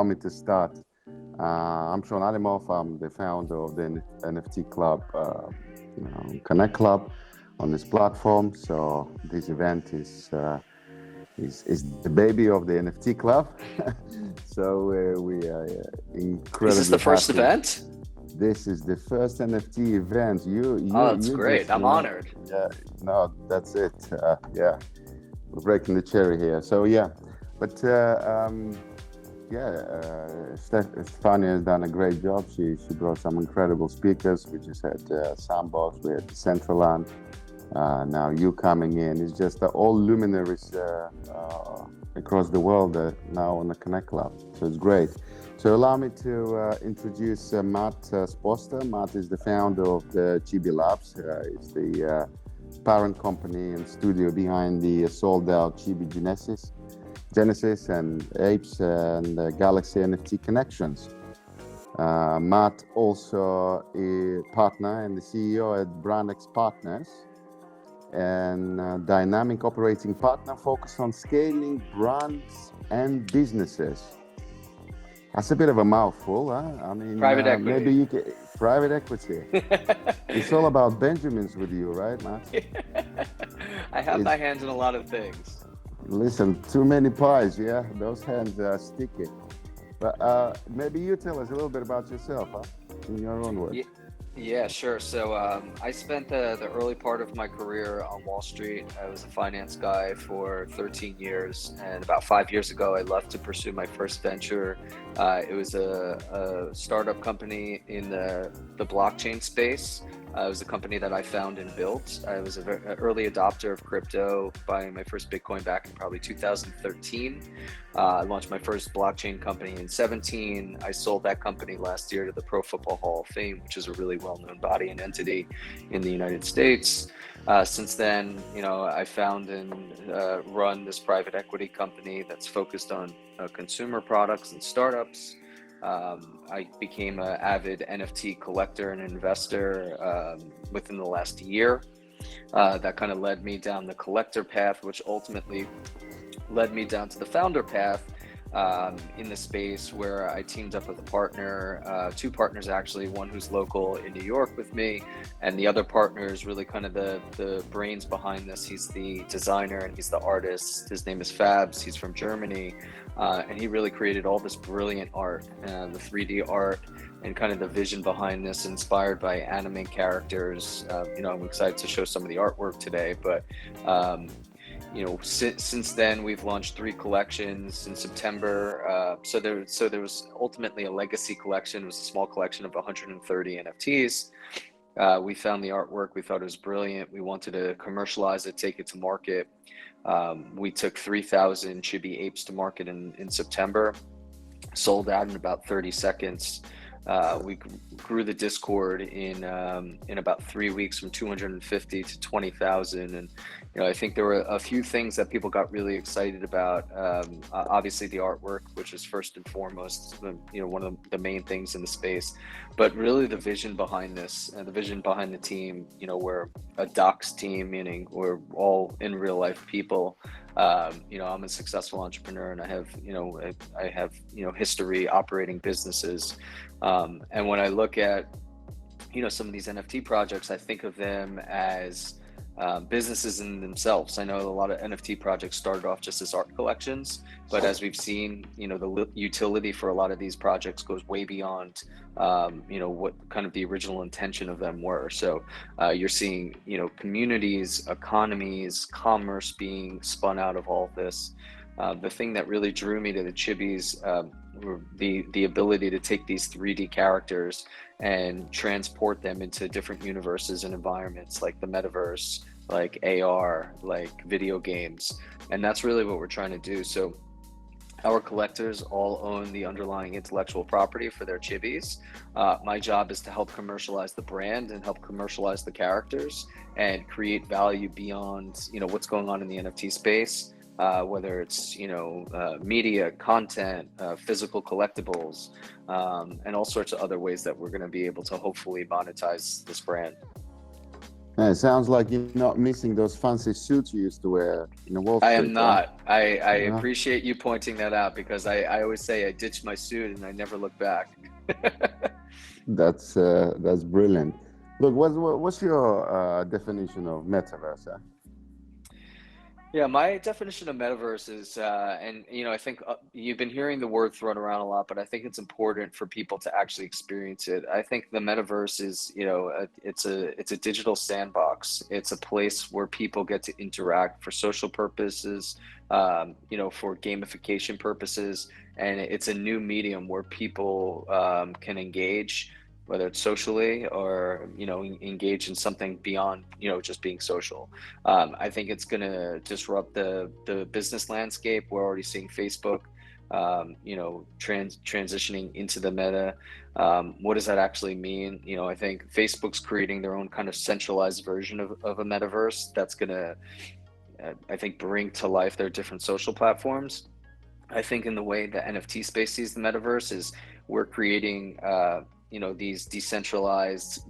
allow me to start. I'm Sean Alimov. I'm the founder of the NFT-club, Connect Club on this platform. So this event is the baby of the NFT club. So we are incredibly Is this the first happy. event? This is the first NFT event. That's great. I'm honored. Yeah, no, that's it. Yeah, we're breaking the cherry here. So yeah, but Stefania has done a great job. She brought some incredible speakers. We just had Sandbox, we had Decentraland. Now you coming in. It's just all luminaries across the world now on the Connect Club. So it's great. So allow me to introduce Mat Sposta. Mat is the founder of the Chibi Labs. He's the parent company and studio behind the sold-out Chibi Genesis and Apes and Galaxy NFT connections. Mat also a partner and the CEO at BrandX Partners, and dynamic operating partner focused on scaling brands and businesses. That's a bit of a mouthful, huh? I mean, private equity. Maybe you can, private equity. It's all about Benjamins with you, right, Matt? I have my hands in a lot of things. Listen, too many pies, yeah? Those hands are sticky. But maybe you tell us a little bit about yourself, huh? In your own words. Yeah, sure. So I spent the early part of my career on Wall Street. I was a finance guy for 13 years. And about 5 years ago, I left to pursue my first venture. It was a startup company in the blockchain space. It was a company that I founded and built. I was an early adopter of crypto, buying my first Bitcoin back in probably 2013. I launched my first blockchain company in 2017. I sold that company last year to the Pro Football Hall of Fame, which is a really well-known body and entity in the United States. Since then, I found and run this private equity company that's focused on consumer products and startups. I became an avid NFT collector and investor within the last year. That kind of led me down the collector path, which ultimately led me down to the founder path in the space, where I teamed up with a partner, two partners actually, one who's local in New York with me, and the other partner is really kind of the brains behind this. He's the designer and he's the artist. His name is Fabs. He's from Germany. And he really created all this brilliant art, the 3D art, and kind of the vision behind this, inspired by anime characters. I'm excited to show some of the artwork today, but since then we've launched 3 collections in September. So there was ultimately a legacy collection. It was a small collection of 130 NFTs. We found the artwork. We thought it was brilliant. We wanted to commercialize it, take it to market. We took 3,000 Chibi Apes to market in September, sold out in about 30 seconds. We grew the Discord in about 3 weeks from 250 to 20,000, and I think there were a few things that people got really excited about. Obviously, the artwork, which is first and foremost, one of the main things in the space, but really the vision behind this and the vision behind the team. We're a docs team, meaning we're all in real life people. I'm a successful entrepreneur, and I have history operating businesses. And when I look at, some of these NFT projects, I think of them as businesses in themselves. I know a lot of NFT projects started off just as art collections, but as we've seen, the utility for a lot of these projects goes way beyond, what kind of the original intention of them were. So you're seeing, communities, economies, commerce being spun out of all of this. The thing that really drew me to the Chibis were the ability to take these 3D characters and transport them into different universes and environments, like the Metaverse, like AR, like video games. And that's really what we're trying to do. So our collectors all own the underlying intellectual property for their Chibis. My job is to help commercialize the brand and help commercialize the characters and create value beyond, what's going on in the NFT space. Whether it's media, content, physical collectibles, and all sorts of other ways that we're going to be able to hopefully monetize this brand. It sounds like you're not missing those fancy suits you used to wear in the Wall I Street, am huh? not. I Yeah. appreciate you pointing that out because I always say I ditched my suit and I never look back. That's brilliant. Look, what's your definition of metaverse? Huh? Yeah, my definition of metaverse is, and I think you've been hearing the word thrown around a lot, but I think it's important for people to actually experience it. I think the metaverse is, it's a digital sandbox. It's a place where people get to interact for social purposes, for gamification purposes, and it's a new medium where people can engage, whether it's socially or engage in something beyond just being social. I think it's going to disrupt the business landscape. We're already seeing Facebook, transitioning into the meta. What does that actually mean? I think Facebook's creating their own kind of centralized version of a metaverse that's going to, I think, bring to life their different social platforms. I think in the way the NFT space sees the metaverse is we're creating, these decentralized,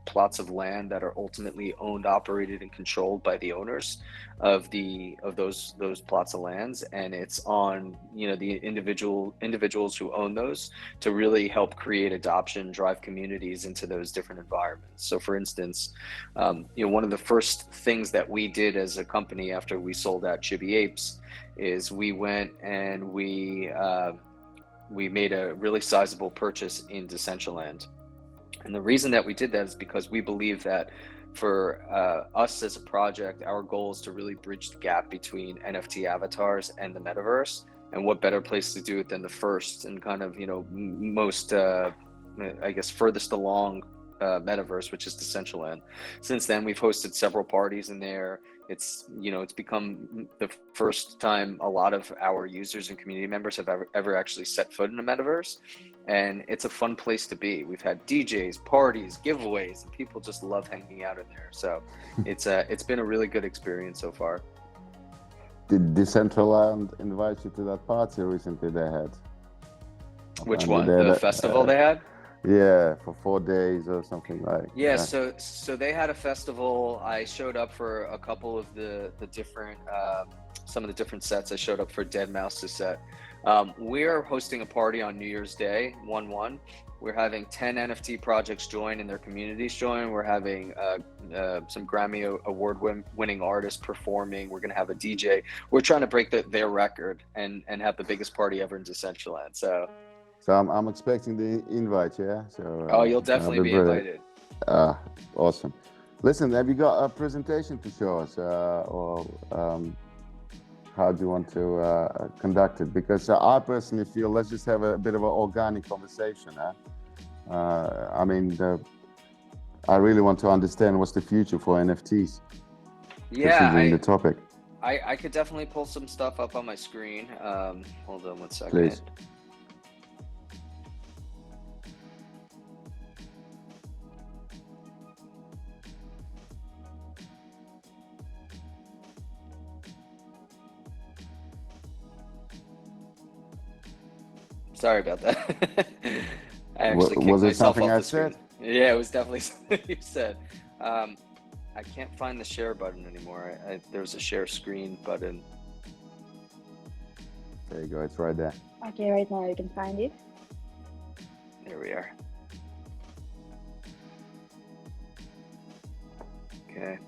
plots of land that are ultimately owned, operated, and controlled by the owners of those plots of lands, and it's on the individuals who own those to really help create adoption, drive communities into those different environments. So, for instance, one of the first things that we did as a company after we sold out Chibi Apes is we went and we made a really sizable purchase in Decentraland. And the reason that we did that is because we believe that for us as a project, our goal is to really bridge the gap between NFT avatars and the metaverse. And what better place to do it than the first and kind of, most, I guess, furthest along metaverse, which is Decentraland. Since then, we've hosted several parties in there. It's become the first time a lot of our users and community members have ever actually set foot in a metaverse, and it's a fun place to be. We've had DJs, parties, giveaways, and people just love hanging out in there. So it's been a really good experience so far. Did Decentraland invite you to that party recently they had? Which one? The festival they had? Yeah, for 4 days or something like. Yeah, so they had a festival. I showed up for a couple of the different some of the different sets. I showed up for Deadmau5's set. We're hosting a party on New Year's Day, 1/1. We're having 10 NFT projects join and their communities join. We're having some Grammy award winning artists performing. We're going to have a DJ. We're trying to break their record and have the biggest party ever in Decentraland. So I'm expecting the invite, yeah. So you'll definitely be invited. Awesome. Listen, have you got a presentation to show us, or how do you want to conduct it? Because I personally feel let's just have a bit of an organic conversation. I mean, I really want to understand what's the future for NFTs. Yeah, considering the topic. I could definitely pull some stuff up on my screen. Hold on one second. Please. Sorry about that. I actually kicked was it myself something off I the screen. said? Yeah, it was definitely something you said. I can't find the share button anymore. There's a share screen button. There you go. It's right there. Okay, right now you can find it. There we are. Okay.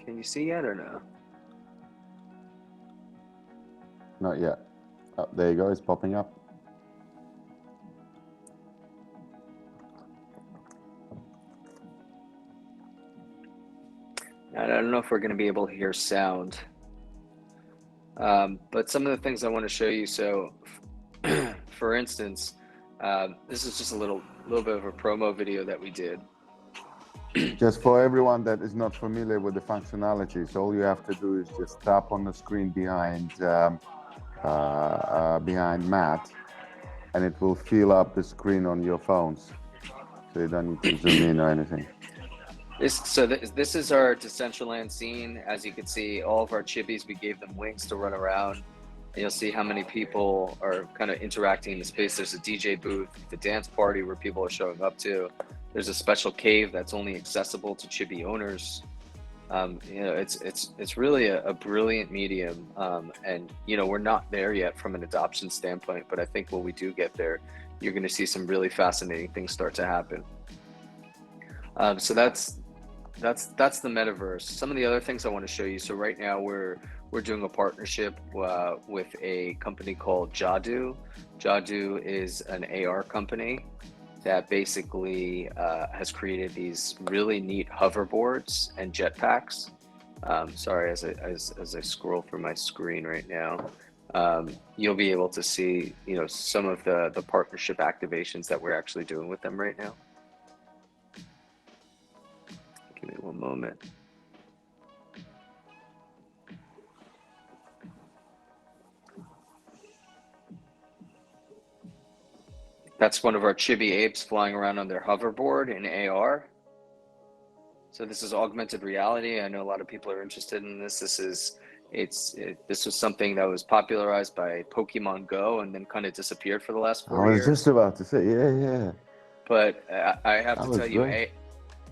Can you see yet or no? Not yet. Oh, there you go. It's popping up. I don't know if we're going to be able to hear sound, but some of the things I want to show you. So, for instance, this is just a little bit of a promo video that we did. Just for everyone that is not familiar with the functionalities, all you have to do is just tap on the screen behind Matt, and it will fill up the screen on your phones, so you don't need to zoom in or anything. This is our Decentraland scene. As you can see, all of our chibis, we gave them wings to run around. And you'll see how many people are kind of interacting in the space. There's a DJ booth, the dance party where people are showing up to. There's a special cave that's only accessible to chibi owners. You know, it's really a brilliant medium. And you know, we're not there yet from an adoption standpoint, but I think when we do get there, you're going to see some really fascinating things start to happen. So that's the metaverse. Some of the other things I want to show you. So right now we're doing a partnership with a company called Jadu. Jadu is an AR company that basically has created these really neat hoverboards and jetpacks. Sorry, as I scroll through my screen right now, you'll be able to see, you know, some of the partnership activations that we're actually doing with them right now. Give me one moment. That's one of our chibi apes flying around on their hoverboard in AR. So this is augmented reality. I know a lot of people are interested in this. This was something that was popularized by Pokemon Go and then kind of disappeared for the last 4 years. I was just about to say, yeah. But I have to tell you, great.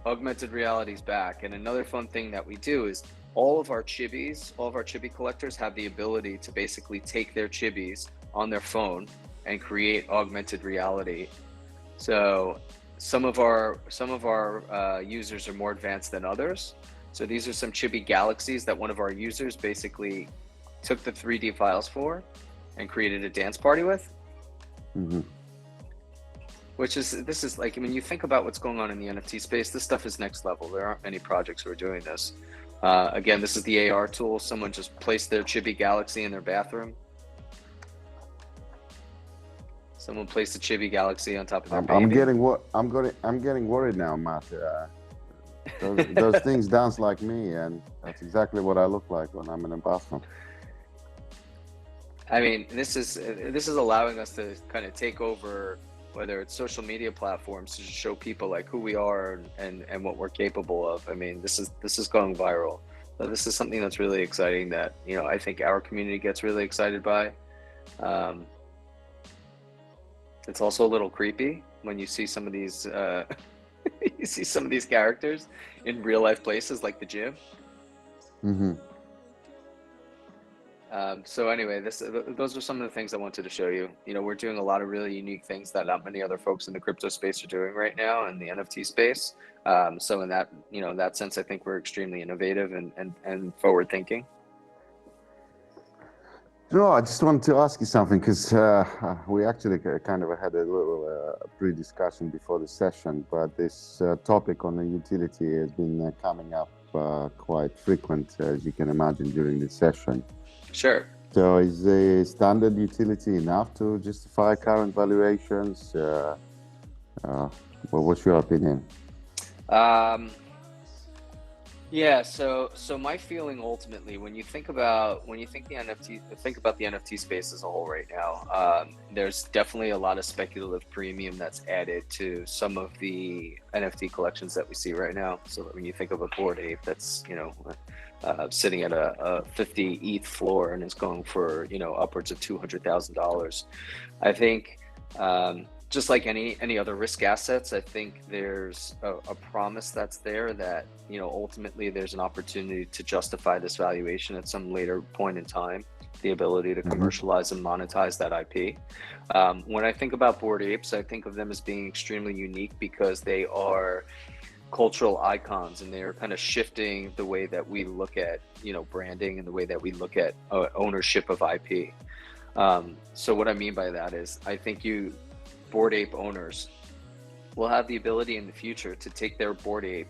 augmented reality is back. And another fun thing that we do is all of our chibi collectors have the ability to basically take their chibis on their phone and create augmented reality. So some of our users are more advanced than others. So these are some Chibi Galaxies that one of our users basically took the 3D files for and created a dance party with. Mm-hmm. This is like, I mean, you think about what's going on in the NFT space, this stuff is next level. There aren't many projects who are doing this. Again, this is the AR tool. Someone just placed their Chibi Galaxy in their bathroom. Someone placed a Chibi Galaxy on top of their baby. I'm getting worried now, Matt. Those things dance like me, and that's exactly what I look like when I'm in a bathroom. I mean, this is allowing us to kind of take over, whether it's social media platforms, to show people like who we are and what we're capable of. I mean, this is going viral. So this is something that's really exciting that, you know, I think our community gets really excited by. It's also a little creepy when you see some of these you see some of these characters in real life places like the gym. Mm-hmm. So anyway, those are some of the things I wanted to show you. You know, we're doing a lot of really unique things that not many other folks in the crypto space are doing right now in the NFT space. So in that, you know, in that sense, I think we're extremely innovative and forward thinking. No, I just wanted to ask you something, because we actually kind of had a little pre-discussion before the session, but this topic on the utility has been coming up quite frequent, as you can imagine, during the session. Sure. So is the standard utility enough to justify current valuations? Well, what's your opinion? Yeah, so my feeling ultimately, when you think about the NFT space as a whole right now, there's definitely a lot of speculative premium that's added to some of the NFT collections that we see right now. So when you think of a Bored Ape that's, you know, sitting at a 50 ETH floor and is going for, you know, upwards of $200,000, I think. Just like any other risk assets, I think there's a promise that's there that, you know, ultimately there's an opportunity to justify this valuation at some later point in time, the ability to commercialize and monetize that IP. When I think about Bored Apes, I think of them as being extremely unique because they are cultural icons and they're kind of shifting the way that we look at, you know, branding and the way that we look at ownership of IP. So what I mean by that is I think Bored Ape owners will have the ability in the future to take their Bored Ape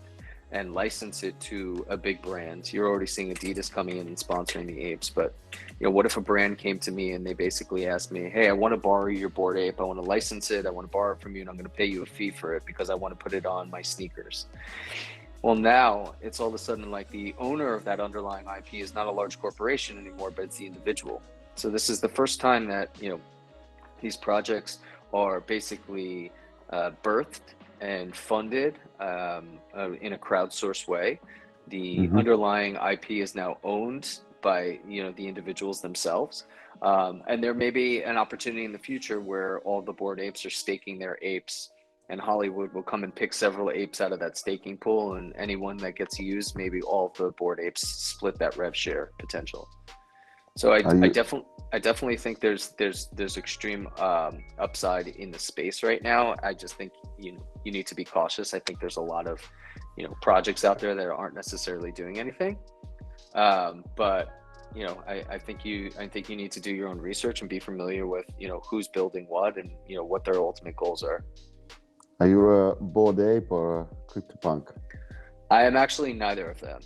and license it to a big brand. You're already seeing Adidas coming in and sponsoring the apes, but, you know, what if a brand came to me and they basically asked me, hey, I want to borrow your Bored Ape, I want to license it, I want to borrow it from you, and I'm going to pay you a fee for it because I want to put it on my sneakers. Well, now it's all of a sudden like the owner of that underlying IP is not a large corporation anymore, but it's the individual. So this is the first time that, you know, these projects are basically birthed and funded in a crowdsourced way. The underlying IP is now owned by the individuals themselves, and there may be an opportunity in the future where all the Bored Apes are staking their apes, and Hollywood will come and pick several apes out of that staking pool, and anyone that gets used, maybe all of the Bored Apes split that rev share potential. So I definitely think there's extreme upside in the space right now. I just think you need to be cautious. I think there's a lot of projects out there that aren't necessarily doing anything, but I think you need to do your own research and be familiar with who's building what and what their ultimate goals are. Are you a Bored Ape or a CryptoPunk? I am actually neither of them,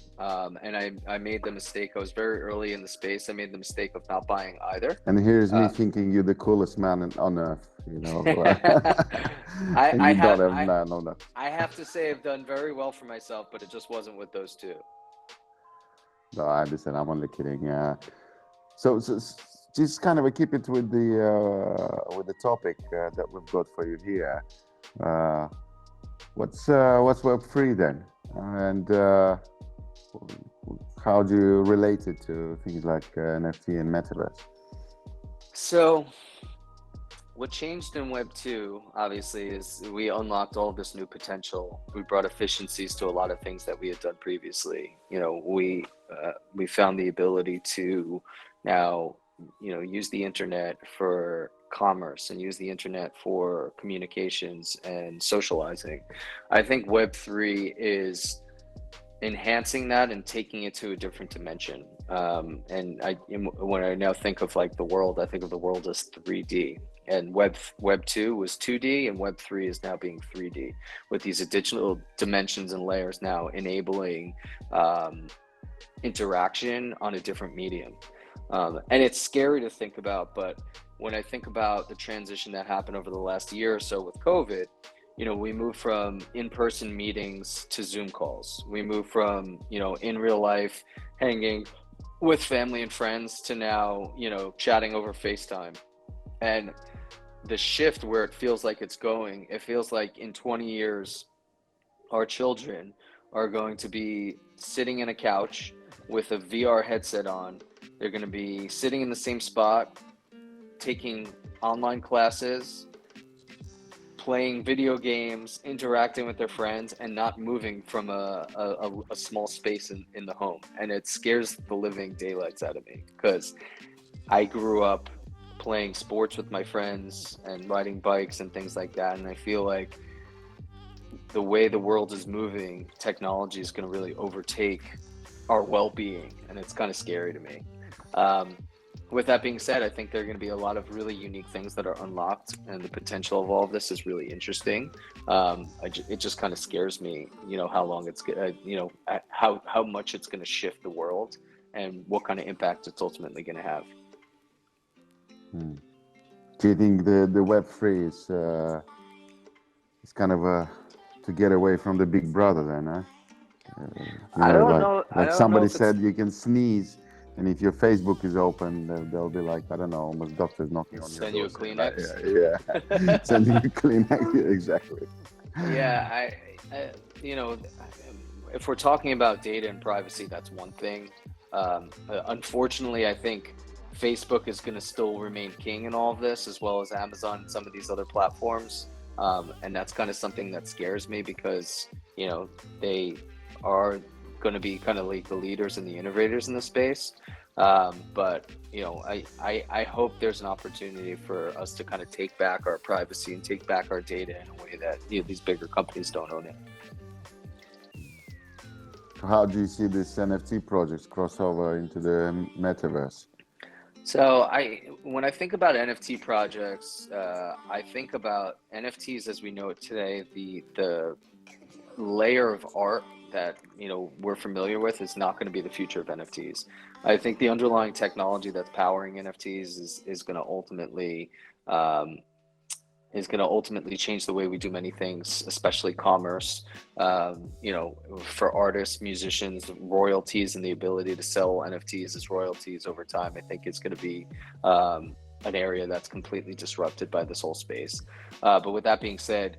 and I made the mistake. I was very early in the space. I made the mistake of not buying either. And here's me thinking you're the coolest man on earth, I have to say I've done very well for myself, but it just wasn't with those two. No, I understand. I'm only kidding. So just kind of keep it with the topic that we've got for you here. What's Web3 then? And how do you relate it to things like NFT and Metaverse? So what changed in Web 2, obviously, is we unlocked all this new potential. We brought efficiencies to a lot of things that we had done previously. We found the ability to now use the internet for commerce and use the internet for communications and socializing. I think Web3 is enhancing that and taking it to a different dimension. And when I now think of like the world, I think of the world as 3D. And Web 2 was 2D, and Web 3 is now being 3D, with these additional dimensions and layers now enabling interaction on a different medium. And it's scary to think about, but when I think about the transition that happened over the last year or so with COVID, we moved from in-person meetings to Zoom calls. We moved from, in real life hanging with family and friends to now, chatting over FaceTime. And the shift where it feels like it's going, it feels like in 20 years, our children are going to be sitting in a couch with a VR headset on. They're going to be sitting in the same spot, taking online classes, playing video games, interacting with their friends, and not moving from a small space in the home. And it scares the living daylights out of me, because I grew up playing sports with my friends and riding bikes and things like that. And I feel like the way the world is moving, technology is going to really overtake our well-being, and it's kind of scary to me. With that being said, I think there are going to be a lot of really unique things that are unlocked, and the potential of all of this is really interesting. It just kind of scares me, how long it's, how much it's going to shift the world and what kind of impact it's ultimately going to have. Do you think the Web3 is kind of to get away from the Big Brother then, huh? I don't know. Like somebody said, you can sneeze, and if your Facebook is open, they'll be like, I don't know, almost doctors knocking on your door. Send you a Kleenex. Yeah. Sending a Kleenex, exactly. Yeah, if we're talking about data and privacy, that's one thing. Unfortunately, I think Facebook is going to still remain king in all of this, as well as Amazon and some of these other platforms. And that's kind of something that scares me, because, they are going to be kind of like the leaders and the innovators in the space. But, I hope there's an opportunity for us to kind of take back our privacy and take back our data in a way that these bigger companies don't own it. How do you see this NFT projects cross over into the Metaverse? So when I think about NFT projects, I think about NFTs as we know it today. The layer of art that we're familiar with is not going to be the future of NFTs. I think the underlying technology that's powering NFTs is going to ultimately change the way we do many things, especially commerce. For artists, musicians, royalties, and the ability to sell NFTs as royalties over time. I think it's going to be an area that's completely disrupted by this whole space. But with that being said,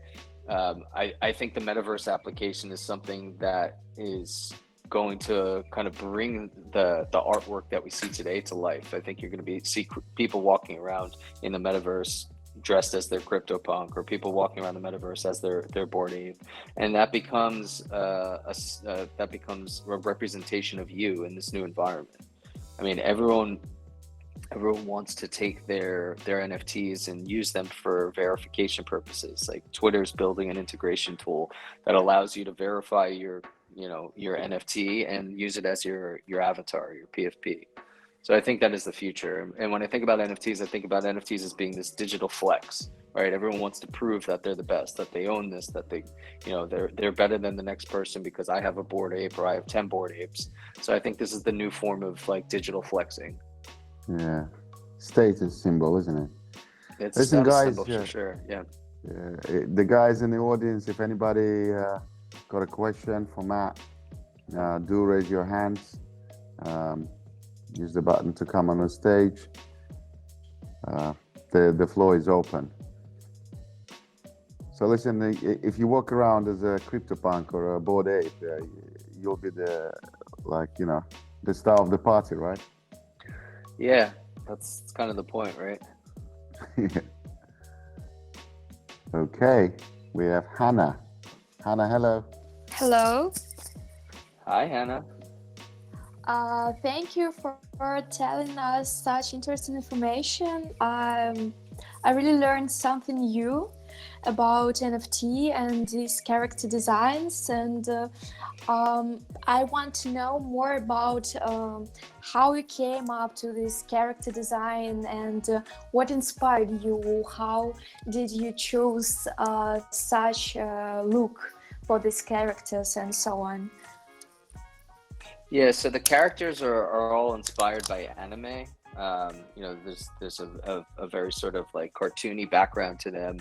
I think the metaverse application is something that is going to kind of bring the artwork that we see today to life. I think you're going to see people walking around in the metaverse dressed as their CryptoPunk, or people walking around the metaverse as their Bored Ape, and that becomes a representation of you in this new environment. I mean, everyone wants to take their NFTs and use them for verification purposes. Like Twitter's building an integration tool that allows you to verify your NFT and use it as your avatar, your PFP. So I think that is the future. And when I think about NFTs, I think about NFTs as being this digital flex, right? Everyone wants to prove that they're the best, that they own this, that they, they're better than the next person because I have a Bored Ape or I have 10 Bored Apes. So I think this is the new form of like digital flexing. Yeah, status symbol, isn't it? It's a Listen, status guys, symbol for sure. Yeah. The guys in the audience, if anybody got a question for Matt, do raise your hands. Use the button to come on the stage. The floor is open. So listen, if you walk around as a CryptoPunk or a Bored Ape, you'll be the star of the party, right? Yeah, that's kind of the point, right? Okay, we have Hannah. Hannah, hello. Hello. Hi, Hannah. Thank you for telling us such interesting information. I really learned something new about NFT and these character designs, and I want to know more about how you came up to this character design and what inspired you. How did you choose such look for these characters and so on? Yeah, so the characters are all inspired by anime. There's a very sort of like cartoony background to them.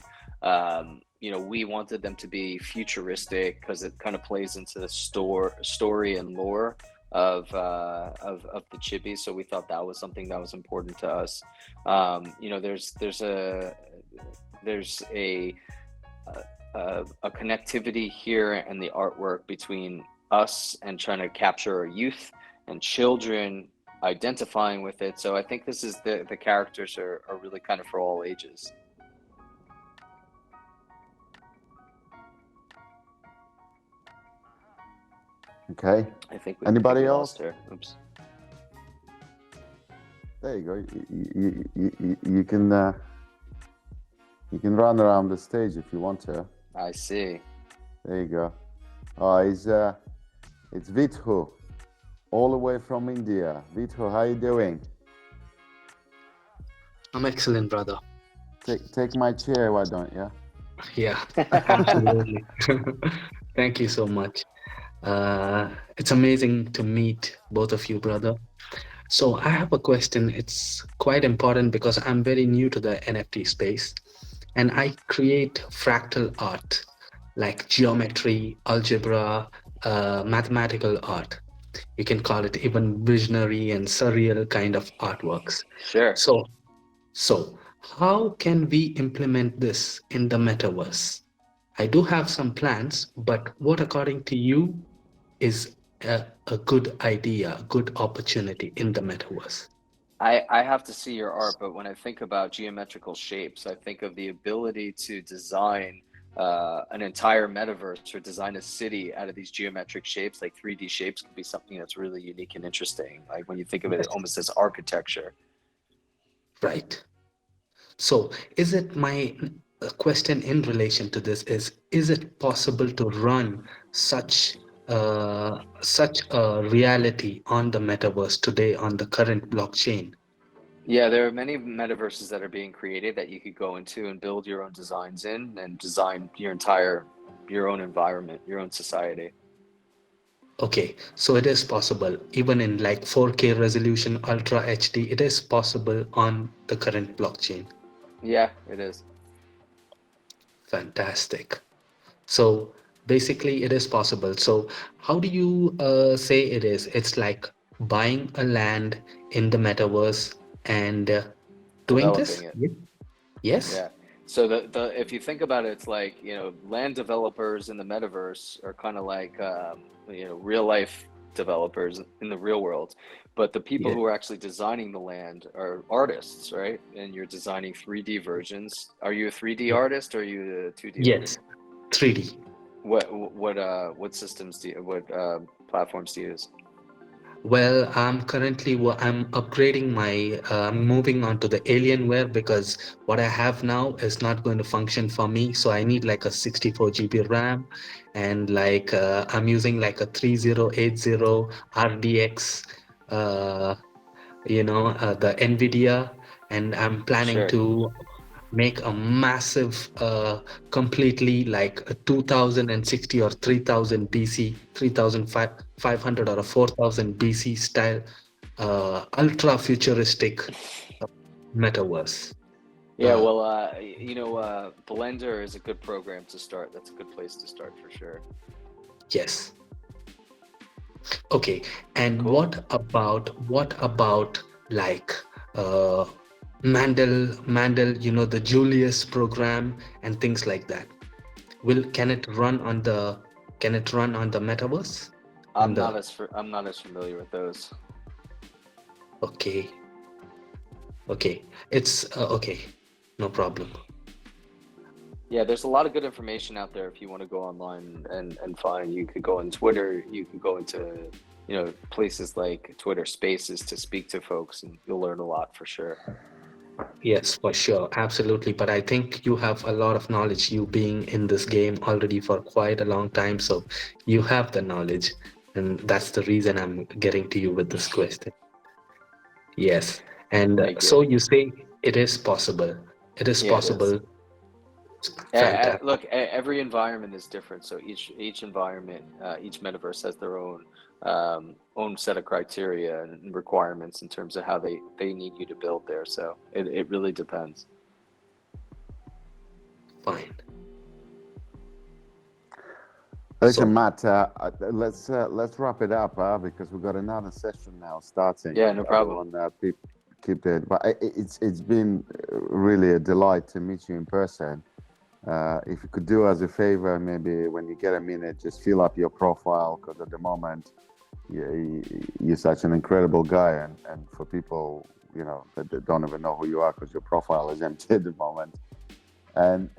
We wanted them to be futuristic because it kind of plays into the story and lore of the Chibi. So we thought that was something that was important to us. There's a connectivity here in the artwork between us and trying to capture our youth and children identifying with it. So I think this is the characters are really kind of for all ages. Okay. I think anybody else? Here. Oops. There you go. You can run around the stage if you want to. I see. There you go. It's Vithu, all the way from India. Vithu, how you doing? I'm excellent, brother. Take my chair, why don't you? Yeah, absolutely. Thank you so much. It's amazing to meet both of you, brother. So I have a question. It's quite important because I'm very new to the NFT space, and I create fractal art like geometry, algebra, mathematical art. You can call it even visionary and surreal kind of artworks. Sure. So how can we implement this in the metaverse? I do have some plans, but what according to you is a good idea, a good opportunity in the metaverse? I have to see your art, but when I think about geometrical shapes, I think of the ability to design an entire metaverse or design a city out of these geometric shapes. Like 3D shapes could be something that's really unique and interesting. Like when you think of it almost as architecture. Right. So is it my question in relation to this is it possible to run such a reality on the metaverse today on the current blockchain? Yeah, there are many metaverses that are being created that you could go into and build your own designs in and design your own environment, your own society. Okay, so it is possible even in like 4K resolution, Ultra HD, it is possible on the current blockchain. Yeah, it is. Fantastic. So basically it is possible. So how do you say it is? It's like buying a land in the metaverse and doing this? developing it. Yes. Yeah. So the if you think about it, it's like, land developers in the metaverse are kind of like, real life developers in the real world. But the people Yes. who are actually designing the land are artists, right? And you're designing 3D versions. Are you a 3D artist or are you a 2D Yes. artist? 3D. What systems what platforms do you use? Well, I'm upgrading I'm moving on to the Alienware because what I have now is not going to function for me. So I need like a 64 GB RAM, and like I'm using like a 3080 RDX, the NVIDIA, and I'm planning Sure. to make a massive, completely like a 2060 or 3000 BC, 3500 or a 4000 BC style, ultra futuristic metaverse. Yeah, Uh, well, Blender is a good program to start. That's a good place to start for sure. yes. Okay. And Cool. what about like uh, Mandel, the Julius program and things like that? Can it run on the metaverse? On the I'm not as familiar with those. Okay. Okay. It's okay. No problem. Yeah, there's a lot of good information out there if you want to go online and find. You could go on Twitter, you could go into, places like Twitter Spaces to speak to folks, and you'll learn a lot for sure. Yes, for sure. Absolutely. But I think you have a lot of knowledge, you being in this game already for quite a long time. So you have the knowledge. And that's the reason I'm getting to you with this question. Yes. And Thank you. so you say it is possible. It is Yeah, it is. possible. Fantastic. Look, every environment is different. So each environment, each metaverse has their own set of criteria and requirements in terms of how they need you to build there. So it really depends. Fine. Listen, Matt, let's wrap it up because we've got another session now starting. Yeah, no problem. Everyone, keep it. But it's been really a delight to meet you in person. If you could do us a favor, maybe when you get a minute, just fill up your profile, because at the moment you're such an incredible guy, and for people that don't even know who you are because your profile is empty at the moment. And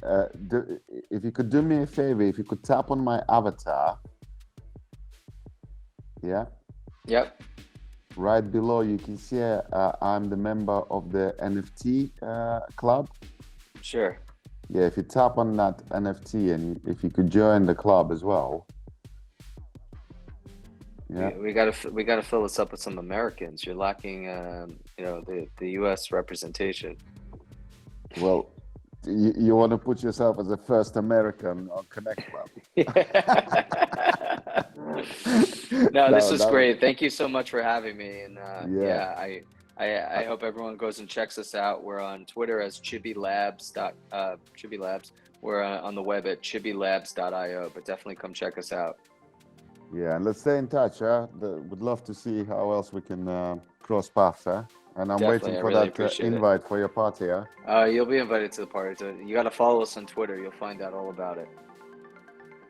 if you could do me a favor, if you could tap on my avatar, yeah. Yep. Right below, you can see I'm the member of the NFT club. Sure. Yeah, if you tap on that NFT and if you could join the club as well. Yeah. We gotta fill this up with some Americans. You're lacking, the U.S. representation. Well, you want to put yourself as the first American on Connect Club. No, this was great. Thank you so much for having me. And Yeah. I hope everyone goes and checks us out. We're on Twitter as Chibi Labs. Chibi Labs. We're on the web at chibilabs.io. But definitely come check us out. Yeah, and let's stay in touch. Would love to see how else we can cross paths. And I'm Definitely, waiting I for really that appreciate invite for your party. You'll be invited to the party. You got to follow us on Twitter. You'll find out all about it.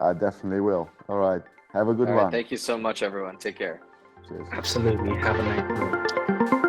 I definitely will. All right. Have a good All one. right. Thank you so much, everyone. Take care. Cheers. Absolutely. Have a nice night.